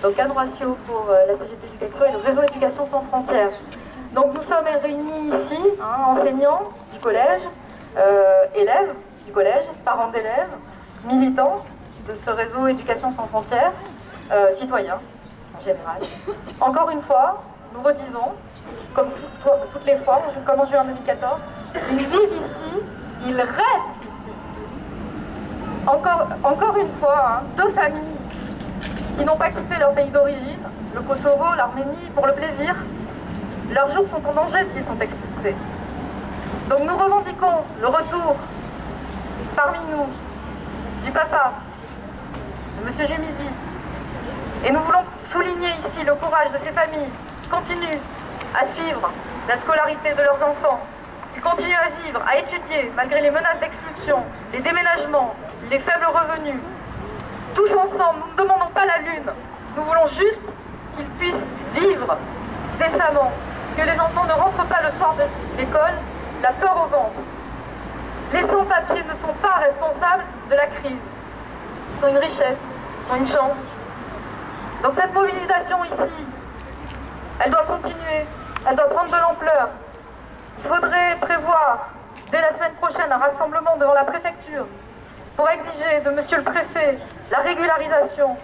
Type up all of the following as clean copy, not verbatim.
Donc Anne Roissio pour la CGT Éducation et le réseau Éducation sans frontières. Donc nous sommes réunis ici, enseignants du collège, élèves du collège, parents d'élèves, militants de ce réseau Éducation sans frontières, citoyens en général. Encore une fois, nous redisons, comme toutes les fois, comme en juin 2014, ils vivent ici, ils restent ici. Encore une fois, deux familles ici, qui n'ont pas quitté leur pays d'origine, le Kosovo, l'Arménie, pour le plaisir. Leurs jours sont en danger s'ils sont expulsés. Donc nous revendiquons le retour parmi nous du papa, de M. Jumizi. Et nous voulons souligner ici le courage de ces familles qui continuent à suivre la scolarité de leurs enfants. Ils continuent à vivre, à étudier, malgré les menaces d'expulsion, les déménagements, les faibles revenus. Tous ensemble, nous ne demandons pas la lune. Nous voulons juste qu'ils puissent vivre décemment, que les enfants ne rentrent pas le soir de l'école, la peur au ventre. Les sans-papiers ne sont pas responsables de la crise. Ils sont une richesse, ils sont une chance. Donc cette mobilisation ici, elle doit continuer, elle doit prendre de l'ampleur. Il faudrait prévoir, dès la semaine prochaine, un rassemblement devant la préfecture pour exiger de monsieur le préfet la régularisation.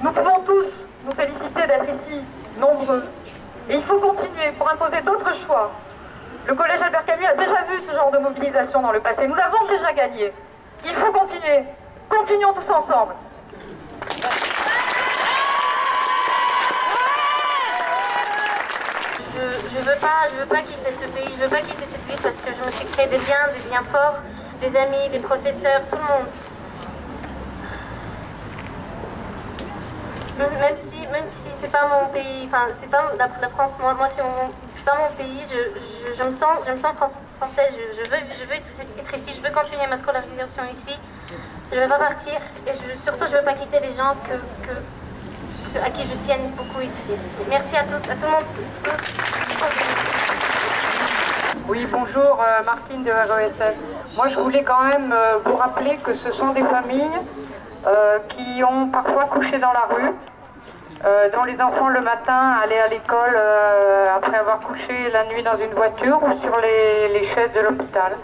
Nous pouvons tous nous féliciter d'être ici, nombreux. Et il faut continuer pour imposer d'autres choix. Le collège Albert Camus a déjà vu ce genre de mobilisation dans le passé. Nous avons déjà gagné. Il faut continuer. Continuons tous ensemble. Je veux pas quitter ce pays, je veux pas quitter cette ville parce que je me suis créé des liens forts, des amis, des professeurs, tout le monde. Même si c'est pas mon pays, enfin c'est pas la France, moi c'est pas mon pays, je me sens française, je veux être ici, je veux continuer ma scolarisation ici, je veux pas partir et surtout je veux pas quitter les gens à qui je tienne beaucoup ici. Merci à tous, à tout le monde, tous. Oui, bonjour, Martine de RESF. Moi, je voulais quand même vous rappeler que ce sont des familles qui ont parfois couché dans la rue, dont les enfants le matin allaient à l'école après avoir couché la nuit dans une voiture ou sur les chaises de l'hôpital.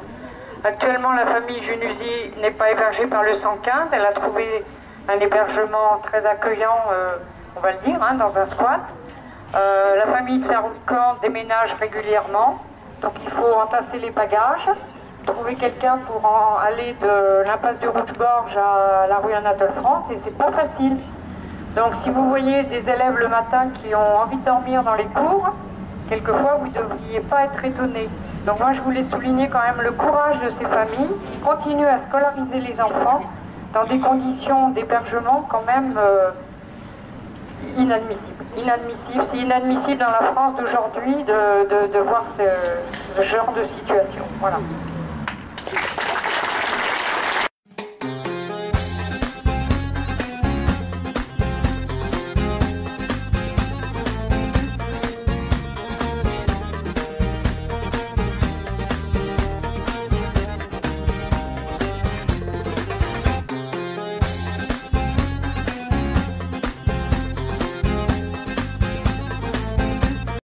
Actuellement, la famille Junuzi n'est pas hébergée par le 115, elle a trouvé un hébergement très accueillant, on va le dire, dans un squat. La famille de Saroukan déménage régulièrement, donc il faut entasser les bagages, trouver quelqu'un pour aller de l'impasse du Rouge-Gorge à la rue Anatole France, et c'est pas facile. Donc si vous voyez des élèves le matin qui ont envie de dormir dans les cours, quelquefois vous ne devriez pas être étonnés. Donc moi je voulais souligner quand même le courage de ces familles qui continuent à scolariser les enfants dans des conditions d'hébergement quand même inadmissibles. C'est inadmissible dans la France d'aujourd'hui de voir ce genre de situation. Voilà.